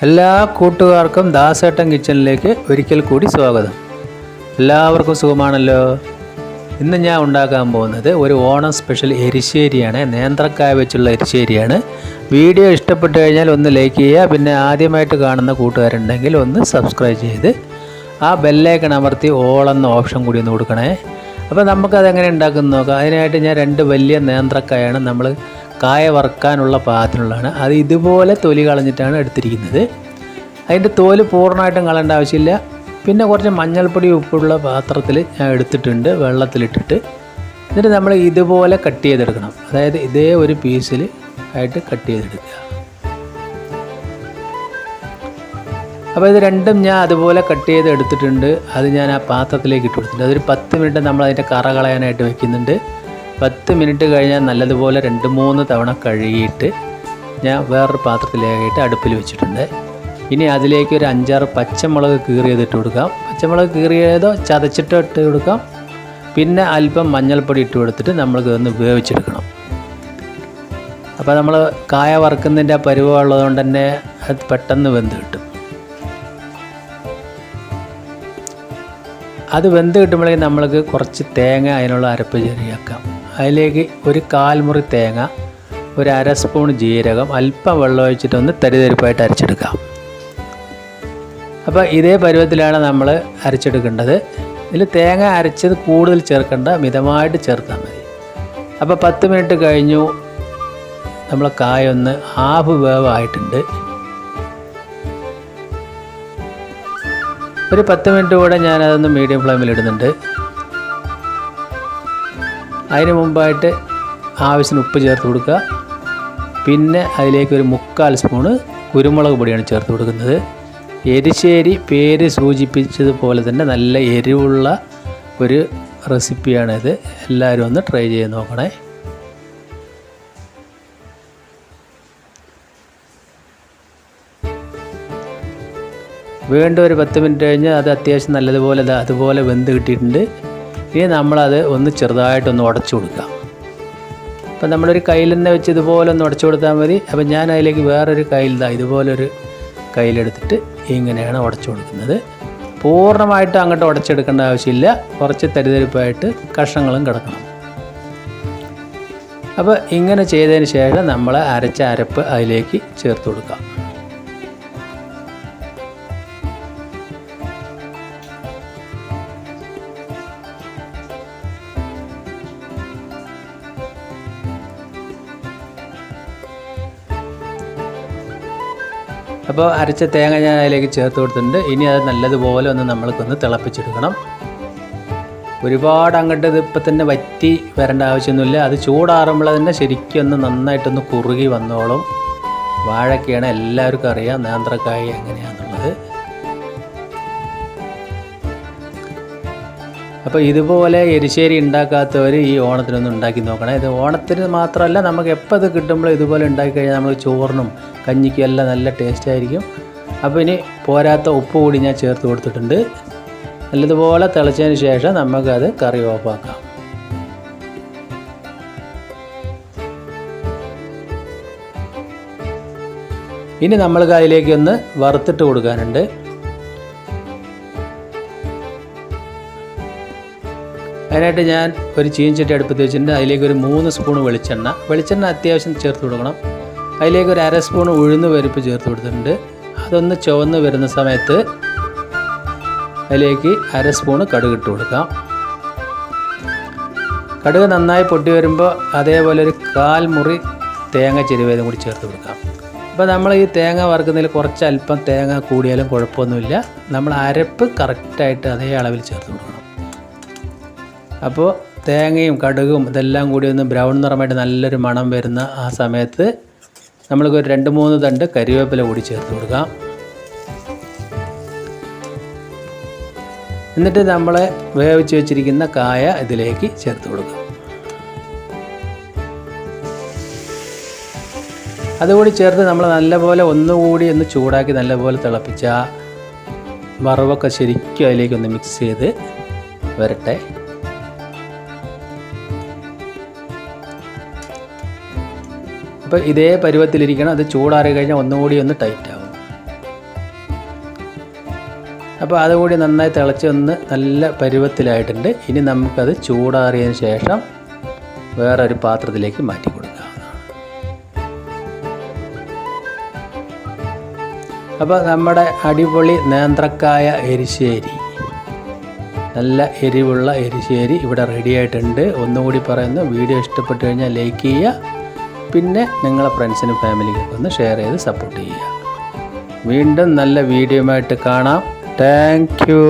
എല്ലാ കൂട്ടുകാർക്കും ദാസേട്ടൻ കിച്ചണിലേക്ക് ഒരിക്കൽ കൂടി സ്വാഗതം. എല്ലാവർക്കും സുഖമാണല്ലോ. ഇന്ന് ഞാൻ ഉണ്ടാക്കാൻ പോകുന്നത് ഒരു ഓണം സ്പെഷ്യൽ എരിശ്ശേരിയാണ്. നേന്ത്രക്കായ വെച്ചുള്ള എരിശ്ശേരിയാണ്. വീഡിയോ ഇഷ്ടപ്പെട്ടു കഴിഞ്ഞാൽ ഒന്ന് ലൈക്ക് ചെയ്യുക. പിന്നെ ആദ്യമായിട്ട് കാണുന്ന കൂട്ടുകാരുണ്ടെങ്കിൽ ഒന്ന് സബ്സ്ക്രൈബ് ചെയ്ത് ആ ബെല്ലൈക്കൺ അമർത്തി ഓൾ എന്ന ഓപ്ഷൻ കൂടി ഒന്ന് കൊടുക്കണേ. അപ്പോൾ നമുക്കതെങ്ങനെ ഉണ്ടാക്കുന്നത് നോക്കാം. അതിനായിട്ട് ഞാൻ 2 വലിയ നേന്ത്രക്കായാണ് നമ്മൾ കായ വറുക്കാനുള്ള പാകത്തിനുള്ളതാണ്. അത് ഇതുപോലെ തൊലി കളഞ്ഞിട്ടാണ് എടുത്തിരിക്കുന്നത്. അതിൻ്റെ തോല് പൂർണ്ണമായിട്ടും കളയേണ്ട ആവശ്യമില്ല. പിന്നെ കുറച്ച് മഞ്ഞൾപ്പൊടി ഉപ്പുള്ള പാത്രത്തിൽ ഞാൻ എടുത്തിട്ടുണ്ട്, വെള്ളത്തിലിട്ടിട്ട്. എന്നിട്ട് നമ്മൾ ഇതുപോലെ കട്ട് ചെയ്തെടുക്കണം. അതായത് ഇതേ ഒരു പീസിൽ ആയിട്ട് കട്ട് ചെയ്തെടുക്കുക. അപ്പോൾ ഇത് രണ്ടും ഞാൻ അതുപോലെ കട്ട് ചെയ്ത് എടുത്തിട്ടുണ്ട്. അത് ഞാൻ ആ പാത്രത്തിലേക്ക് ഇട്ട് കൊടുത്തിട്ടുണ്ട്. അതൊരു 10 മിനിറ്റ് നമ്മൾ അതിൻ്റെ കറ കളയാനായിട്ട് വെക്കുന്നുണ്ട്. 10 മിനിറ്റ് കഴിഞ്ഞാൽ നല്ലതുപോലെ 2-3 തവണ കഴുകിയിട്ട് ഞാൻ വേറൊരു പാത്രത്തിലേക്കായിട്ട് അടുപ്പിൽ വെച്ചിട്ടുണ്ട്. ഇനി അതിലേക്ക് ഒരു 5-6 പച്ചമുളക് കീറിയതിട്ട് കൊടുക്കാം. പച്ചമുളക് കീറിയതോ ചതച്ചിട്ടോ ഇട്ട് കൊടുക്കാം. പിന്നെ അല്പം മഞ്ഞൾപ്പൊടി ഇട്ട് കൊടുത്തിട്ട് നമ്മൾക്ക് ഒന്ന് വേവിച്ചെടുക്കണം. അപ്പോൾ നമ്മൾ കായ വറുക്കുന്നതിൻ്റെ പരുവമുള്ളതുകൊണ്ട് തന്നെ അത് പെട്ടെന്ന് വെന്ത് കിട്ടും. അത് വെന്ത് കിട്ടുമ്പോഴേക്കും നമ്മൾക്ക് കുറച്ച് തേങ്ങ അതിനുള്ള അരപ്പ് ചെറിയാക്കാം. അതിലേക്ക് ഒരു 1/4 മുറി തേങ്ങ, ഒരു 1/2 സ്പൂൺ ജീരകം, അല്പം വെള്ളം ഒഴിച്ചിട്ടൊന്ന് തരിതരിപ്പായിട്ട് അരച്ചെടുക്കാം. അപ്പോൾ ഇതേ പരുവത്തിലാണ് നമ്മൾ അരച്ചെടുക്കേണ്ടത്. ഇതിൽ തേങ്ങ അരച്ചത് കൂടുതൽ ചേർക്കേണ്ട, മിതമായിട്ട് ചേർത്താൽ മതി. അപ്പോൾ 10 മിനിറ്റ് കഴിഞ്ഞു. നമ്മൾ കായ ഒന്ന് ഹാഫ് വേവായിട്ടുണ്ട്. ഒരു 10 മിനിറ്റ് കൂടെ ഞാനതൊന്ന് മീഡിയം ഫ്ലെയിമിൽ ഇടുന്നുണ്ട്. അതിന് മുമ്പായിട്ട് ആവശ്യത്തിന് ഉപ്പ് ചേർത്ത് കൊടുക്കുക. പിന്നെ അതിലേക്ക് ഒരു 3/4 സ്പൂണ് കുരുമുളക് പൊടിയാണ് ചേർത്ത് കൊടുക്കുന്നത്. എരിശ്ശേരി പേര് സൂചിപ്പിച്ചതുപോലെ തന്നെ നല്ല എരിവുള്ള ഒരു റെസിപ്പിയാണിത്. എല്ലാവരും ഒന്ന് ട്രൈ ചെയ്ത് നോക്കണേ. വീണ്ടും ഒരു 10 മിനിറ്റ് കഴിഞ്ഞ് അത് അത്യാവശ്യം നല്ലതുപോലെ അതുപോലെ വെന്ത് കിട്ടിയിട്ടുണ്ട്. ഇനി നമ്മളത് ഒന്ന് ചെറുതായിട്ടൊന്ന് ഉടച്ചു കൊടുക്കാം. അപ്പം നമ്മളൊരു കയ്യിൽ തന്നെ വെച്ച് ഇതുപോലെ ഒന്ന് ഉടച്ചു കൊടുത്താൽ മതി. അപ്പം ഞാൻ അതിലേക്ക് വേറൊരു കയ്യിൽ ഇതുപോലൊരു കയ്യിലെടുത്തിട്ട് ഇങ്ങനെയാണ് ഉടച്ചു കൊടുക്കുന്നത്. പൂർണ്ണമായിട്ട് അങ്ങോട്ട് ഉടച്ചെടുക്കേണ്ട ആവശ്യമില്ല. കുറച്ച് തരിതരിപ്പായിട്ട് കഷ്ണങ്ങളും കിടക്കണം. അപ്പോൾ ഇങ്ങനെ ചെയ്തതിന് ശേഷം നമ്മൾ അരച്ച അരപ്പ് അതിലേക്ക് ചേർത്ത് കൊടുക്കാം. അപ്പോൾ അരച്ച തേങ്ങ ഞാൻ അതിലേക്ക് ചേർത്ത് കൊടുത്തിട്ടുണ്ട്. ഇനി അത് നല്ലതുപോലെ ഒന്ന് നമ്മൾക്കൊന്ന് തിളപ്പിച്ചെടുക്കണം. ഒരുപാട് അങ്ങോട്ട് ഇത് ഇപ്പം തന്നെ വറ്റി വരേണ്ട ആവശ്യമൊന്നുമില്ല. അത് ചൂടാറുമ്പോൾ തന്നെ ശരിക്കും ഒന്ന് നന്നായിട്ടൊന്ന് കുറുകി വന്നോളും. വാഴയ്ക്കാണ് എല്ലാവർക്കും അറിയാം നേന്ത്രക്കായ എങ്ങനെയാണെന്നുള്ളത്. അപ്പോൾ ഇതുപോലെ എരിശ്ശേരി ഉണ്ടാക്കാത്തവർ ഈ ഓണത്തിനൊന്നും ഉണ്ടാക്കി നോക്കണം. ഇത് ഓണത്തിന് മാത്രമല്ല, നമുക്ക് എപ്പോൾ ഇത് കിട്ടുമ്പോഴും ഇതുപോലെ ഉണ്ടാക്കി കഴിഞ്ഞാൽ നമ്മൾ ചോറിനും കഞ്ഞിക്കും എല്ലാം നല്ല ടേസ്റ്റ് ആയിരിക്കും. അപ്പോൾ ഇനി പോരാത്ത ഉപ്പ് കൂടി ഞാൻ ചേർത്ത് കൊടുത്തിട്ടുണ്ട്. നല്ലതുപോലെ തിളച്ചതിന് ശേഷം നമുക്കത് കറി ഓഫാക്കാം. ഇനി നമ്മൾക്ക് അതിലേക്കൊന്ന് വറുത്തിട്ട് കൊടുക്കാനുണ്ട്. അതിനായിട്ട് ഞാൻ ഒരു ചീനച്ചട്ടി അടുപ്പത്ത് വെച്ചിട്ടുണ്ട്. അതിലേക്ക് ഒരു 3 സ്പൂൺ വെളിച്ചെണ്ണ അത്യാവശ്യം ചേർത്ത് കൊടുക്കണം. അതിലേക്ക് ഒരു 1/2 സ്പൂൺ ഉഴുന്ന് പരിപ്പ് ചേർത്ത് കൊടുത്തിട്ടുണ്ട്. അതൊന്ന് ചുവന്ന് വരുന്ന സമയത്ത് അതിലേക്ക് 1/2 സ്പൂൺ കടുക് ഇട്ട് കൊടുക്കാം. കടുക് നന്നായി പൊട്ടി വരുമ്പോൾ അതേപോലെ ഒരു 1/4 മുറി തേങ്ങ ചെരുവേതും കൂടി ചേർത്ത് കൊടുക്കാം. അപ്പോൾ നമ്മൾ ഈ തേങ്ങ വറുക്കുന്നതിൽ കുറച്ച് അല്പം തേങ്ങ കൂടിയാലും കുഴപ്പമൊന്നുമില്ല. നമ്മൾ അരപ്പ് കറക്റ്റായിട്ട് അതേ അളവിൽ ചേർത്ത് കൊടുക്കണം. അപ്പോൾ തേങ്ങയും കടുകും ഇതെല്ലാം കൂടി ഒന്ന് ബ്രൗൺ നിറമായിട്ട് നല്ലൊരു മണം വരുന്ന ആ സമയത്ത് നമ്മൾക്ക് ഒരു 2-3 തണ്ട് കരിവേപ്പില കൂടി ചേർത്ത് കൊടുക്കാം. എന്നിട്ട് നമ്മൾ വേവിച്ച് വെച്ചിരിക്കുന്ന കായ ഇതിലേക്ക് ചേർത്ത് കൊടുക്കാം. അതുകൂടി ചേർത്ത് നമ്മൾ നല്ലപോലെ ഒന്നുകൂടി ഒന്ന് ചൂടാക്കി നല്ലപോലെ തിളപ്പിച്ച വറവൊക്കെ ശരിക്കും അതിലേക്കൊന്ന് മിക്സ് ചെയ്ത് വരട്ടെ. അപ്പോൾ ഇതേ പരുവത്തിലിരിക്കണം. അത് ചൂടാറി കഴിഞ്ഞാൽ ഒന്നുകൂടി ഒന്ന് ടൈറ്റ് ആവും. അപ്പോൾ അതുകൂടി നന്നായി തിളച്ച് ഒന്ന് നല്ല പരുവത്തിലായിട്ടുണ്ട്. ഇനി നമുക്കത് ചൂടാറിയതിന് ശേഷം വേറൊരു പാത്രത്തിലേക്ക് മാറ്റി കൊടുക്കാവുന്നതാണ്. അപ്പോൾ നമ്മുടെ അടിപൊളി നേന്ത്രക്കായ എരിശ്ശേരി, നല്ല എരിവുള്ള എരിശ്ശേരി ഇവിടെ റെഡി ആയിട്ടുണ്ട്. ഒന്നുകൂടി പറയുന്നു, വീഡിയോ ഇഷ്ടപ്പെട്ടു കഴിഞ്ഞാൽ ലൈക്ക് ചെയ്യുക, പിന്നെ നിങ്ങളെ ഫ്രണ്ട്സിനും ഫാമിലിക്കൊക്കെ ഒന്ന് ഷെയർ ചെയ്ത് സപ്പോർട്ട് ചെയ്യുക. വീണ്ടും നല്ല വീഡിയോയുമായിട്ട് കാണാം. Thank you.